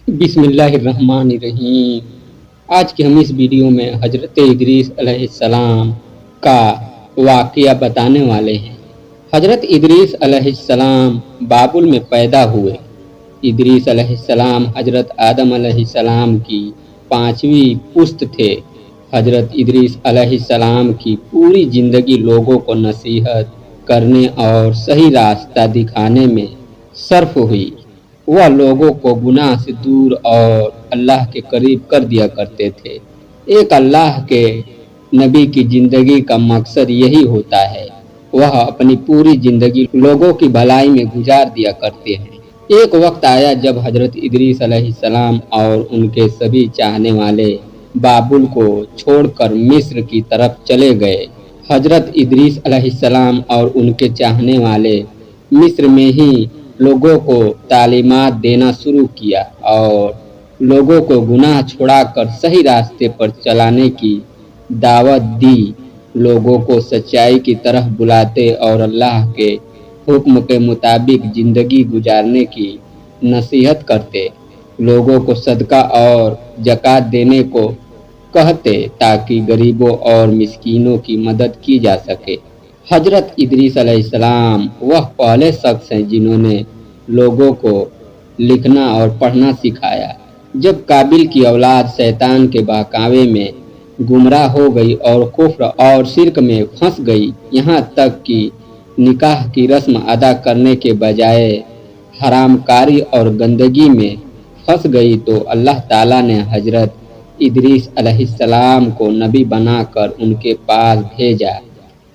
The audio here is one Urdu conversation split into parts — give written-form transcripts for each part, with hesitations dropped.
بسم اللہ الرحمن الرحیم۔ آج کی ہم اس ویڈیو میں حضرت ادریس علیہ السلام کا واقعہ بتانے والے ہیں۔ حضرت ادریس علیہ السلام بابل میں پیدا ہوئے۔ ادریس علیہ السلام حضرت آدم علیہ السلام کی 5ویں پشت تھے۔ حضرت ادریس علیہ السلام کی پوری زندگی لوگوں کو نصیحت کرنے اور صحیح راستہ دکھانے میں صرف ہوئی۔ وہ لوگوں کو گناہ سے دور اور اللہ کے قریب کر دیا کرتے تھے۔ ایک اللہ کے نبی کی زندگی کا مقصد یہی ہوتا ہے۔ وہ اپنی پوری زندگی لوگوں کی بھلائی میں گزار دیا کرتے ہیں۔ ایک وقت آیا جب حضرت ادریس علیہ السلام اور ان کے سبھی چاہنے والے بابل کو چھوڑ کر مصر کی طرف چلے گئے۔ حضرت ادریس علیہ السلام اور ان کے چاہنے والے مصر میں ہی لوگوں کو تعلیمات دینا شروع کیا اور لوگوں کو گناہ چھڑا کر صحیح راستے پر چلانے کی دعوت دی۔ لوگوں کو سچائی کی طرف بلاتے اور اللہ کے حکم کے مطابق زندگی گزارنے کی نصیحت کرتے۔ لوگوں کو صدقہ اور زکوٰۃ دینے کو کہتے تاکہ غریبوں اور مسکینوں کی مدد کی جا سکے۔ حضرت ادریس علیہ السلام وہ پہلے شخص ہیں جنہوں نے لوگوں کو لکھنا اور پڑھنا سکھایا۔ جب قابل کی اولاد شیطان کے بہکاوے میں گمراہ ہو گئی اور کفر اور شرک میں پھنس گئی، یہاں تک کہ نکاح کی رسم ادا کرنے کے بجائے حرام کاری اور گندگی میں پھنس گئی، تو اللہ تعالیٰ نے حضرت ادریس علیہ السلام کو نبی بنا کر ان کے پاس بھیجا۔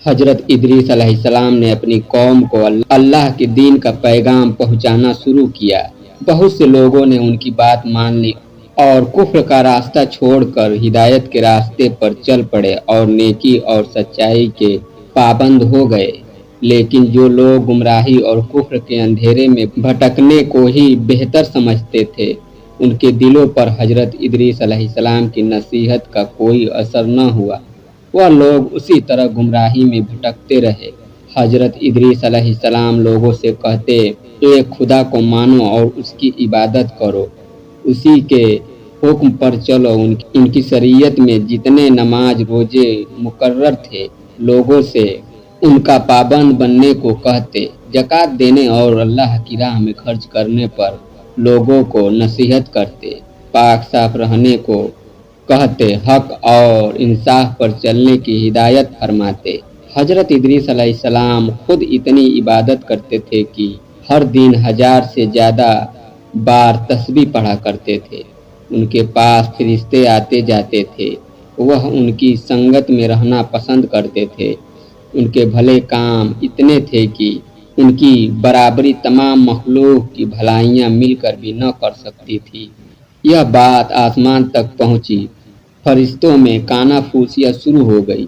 حضرت ادریس علیہ السلام نے اپنی قوم کو اللہ کے دین کا پیغام پہنچانا شروع کیا۔ بہت سے لوگوں نے ان کی بات مان لی اور کفر کا راستہ چھوڑ کر ہدایت کے راستے پر چل پڑے اور نیکی اور سچائی کے پابند ہو گئے۔ لیکن جو لوگ گمراہی اور کفر کے اندھیرے میں بھٹکنے کو ہی بہتر سمجھتے تھے، ان کے دلوں پر حضرت ادریس علیہ السلام کی نصیحت کا کوئی اثر نہ ہوا۔ وہ لوگ اسی طرح گمراہی میں بھٹکتے رہے۔ حضرت ادریس علیہ السلام لوگوں سے کہتے، ایک خدا کو مانو اور اس کی عبادت کرو، اسی کے حکم پر چلو۔ ان کی شریعت میں جتنے نماز روزے مقرر تھے، لوگوں سے ان کا پابند بننے کو کہتے۔ زکوٰۃ دینے اور اللہ کی راہ میں خرچ کرنے پر لوگوں کو نصیحت کرتے۔ پاک صاف رہنے کو کہتے، حق اور انصاف پر چلنے کی ہدایت فرماتے۔ حضرت ادریس علیہ السلام خود اتنی عبادت کرتے تھے کہ ہر دن 1000 سے زیادہ بار تسبیح پڑھا کرتے تھے۔ ان کے پاس فرشتے آتے جاتے تھے۔ وہ ان کی سنگت میں رہنا پسند کرتے تھے۔ ان کے بھلے کام اتنے تھے کہ ان کی برابری تمام مخلوق کی بھلائیاں مل کر بھی نہ کر سکتی تھی۔ یہ بات آسمان تک پہنچی۔ فرشتوں میں کانا پھوسیاں شروع ہو گئی۔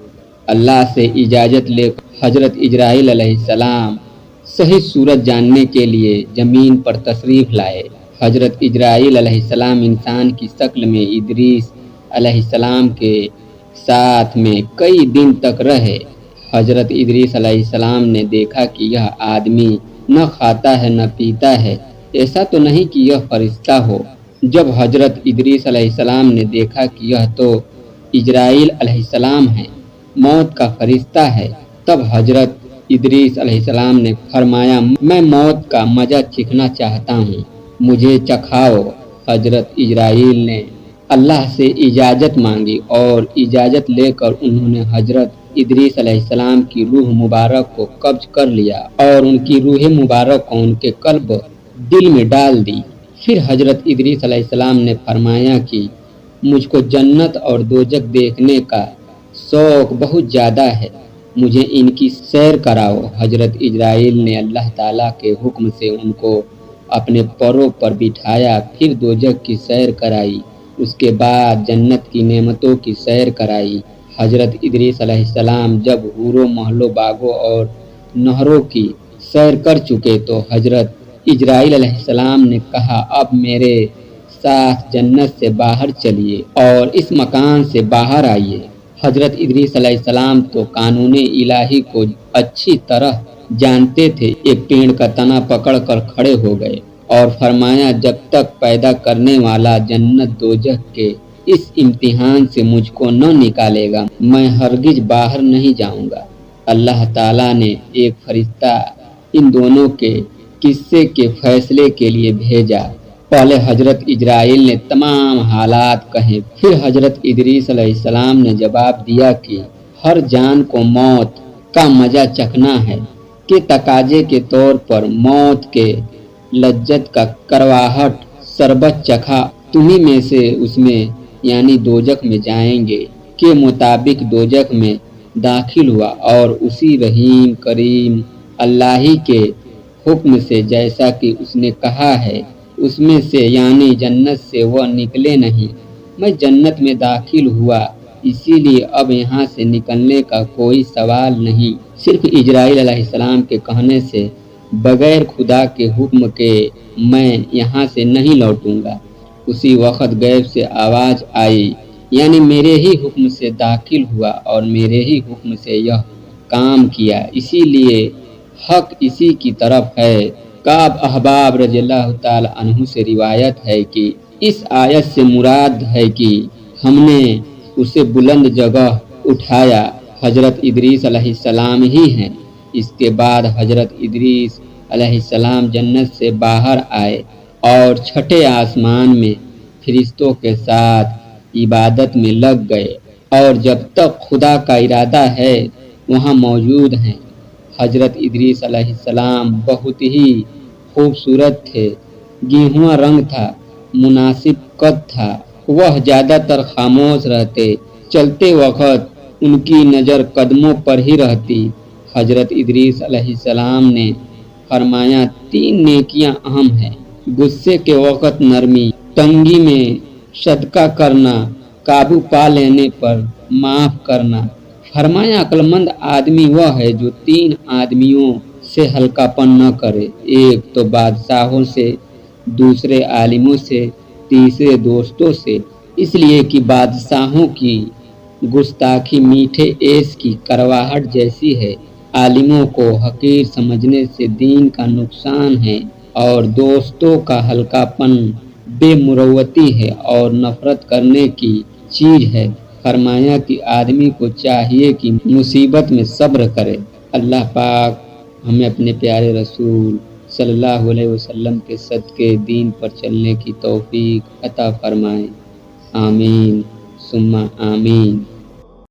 اللہ سے اجازت لے کر حضرت اجرائیل علیہ السلام صحیح صورت جاننے کے لیے زمین پر تشریف لائے۔ حضرت اجرائیل علیہ السلام انسان کی شکل میں ادریس علیہ السلام کے ساتھ میں کئی دن تک رہے۔ حضرت ادریس علیہ السلام نے دیکھا کہ یہ آدمی نہ کھاتا ہے نہ پیتا ہے، ایسا تو نہیں کہ یہ فرشتہ ہو۔ جب حضرت ادریس علیہ السلام نے دیکھا کہ یہ تو اجرائیل علیہ السلام ہے، موت کا فرشتہ ہے، تب حضرت ادریس علیہ السلام نے فرمایا، میں موت کا مزہ چکھنا چاہتا ہوں، مجھے چکھاؤ۔ حضرت اجرائیل نے اللہ سے اجازت مانگی اور اجازت لے کر انہوں نے حضرت ادریس علیہ السلام کی روح مبارک کو قبض کر لیا اور ان کی روح مبارک کو ان کے قلب دل میں ڈال دی۔ پھر حضرت ادریس علیہ السلام نے فرمایا کہ مجھ کو جنت اور دوزخ دیکھنے کا شوق بہت زیادہ ہے، مجھے ان کی سیر کراؤ۔ حضرت اجرائیل نے اللہ تعالیٰ کے حکم سے ان کو اپنے پروں پر بٹھایا، پھر دوزخ کی سیر کرائی، اس کے بعد جنت کی نعمتوں کی سیر کرائی۔ حضرت ادریس علیہ السلام جب حوروں محلوں باغوں اور نہروں کی سیر کر چکے تو حضرت اجرائیل علیہ السلام نے کہا، اب میرے ساتھ جنت سے باہر چلیے اور اس مکان سے باہر آئیے۔ حضرت ادریس علیہ السلام تو قانون الہی کو اچھی طرح جانتے تھے۔ ایک پیڑ کا تنا پکڑ کر کھڑے ہو گئے اور فرمایا جب تک پیدا کرنے والا جنت دوزخ کے اس امتحان سے مجھ کو نہ نکالے گا میں ہرگز باہر نہیں جاؤں گا۔ اللہ تعالیٰ نے ایک فرشتہ ان دونوں کے قصے کے فیصلے کے لیے بھیجا۔ پہلے حضرت اجرائیل نے تمام حالات کہے، پھر حضرت ادریس علیہ السلام نے جواب دیا کہ ہر جان کو موت کا مزہ چکھنا ہے کہ تقاضے کے طور پر موت کے لذت کا کرواہٹ شربت چکھا تمہیں میں سے اس میں یعنی دوزخ میں جائیں گے کے مطابق دوزخ میں داخل ہوا اور اسی رحیم کریم اللہ ہی کے حکم سے جیسا کہ اس نے کہا ہے اس میں سے یعنی جنت سے وہ نکلے نہیں۔ میں جنت میں داخل ہوا اسی لیے اب یہاں سے نکلنے کا کوئی سوال نہیں، صرف اجرائیل علیہ السلام کے کہنے سے بغیر خدا کے حکم کے میں یہاں سے نہیں لوٹوں گا۔ اسی وقت غیب سے آواز آئی یعنی میرے ہی حکم سے داخل ہوا اور میرے ہی حکم سے یہ کام کیا، اسی لیے حق اسی کی طرف ہے۔ کعب احباب رضی اللہ تعالی عنہ سے روایت ہے کہ اس آیت سے مراد ہے کہ ہم نے اسے بلند جگہ اٹھایا، حضرت ادریس علیہ السلام ہی ہیں۔ اس کے بعد حضرت ادریس علیہ السلام جنت سے باہر آئے اور چھٹے آسمان میں فرشتوں کے ساتھ عبادت میں لگ گئے اور جب تک خدا کا ارادہ ہے وہاں موجود ہیں۔ حضرت ادریس علیہ السلام بہت ہی خوبصورت تھے، گیہواں رنگ تھا، مناسب قد تھا، وہ زیادہ تر خاموش رہتے، چلتے وقت ان کی نظر قدموں پر ہی رہتی۔ حضرت ادریس علیہ السلام نے فرمایا 3 نیکیاں اہم ہیں، غصے کے وقت نرمی، تنگی میں صدقہ کرنا، قابو پا لینے پر معاف کرنا۔ فرمایا عقلمند آدمی وہ ہے جو 3 آدمیوں سے ہلکا پن نہ کرے، ایک تو بادشاہوں سے، دوسرے عالموں سے، تیسرے دوستوں سے، اس لیے کہ بادشاہوں کی گستاخی میٹھے عیش کی کرواہٹ جیسی ہے، عالموں کو حقیر سمجھنے سے دین کا نقصان ہے اور دوستوں کا ہلکا پن بے مروتی ہے اور نفرت کرنے کی چیز ہے۔ فرمایا کہ آدمی کو چاہیے کہ مصیبت میں صبر کرے۔ اللہ پاک ہمیں اپنے پیارے رسول صلی اللہ علیہ وسلم کے صدقے دین پر چلنے کی توفیق عطا فرمائے، آمین ثم آمین۔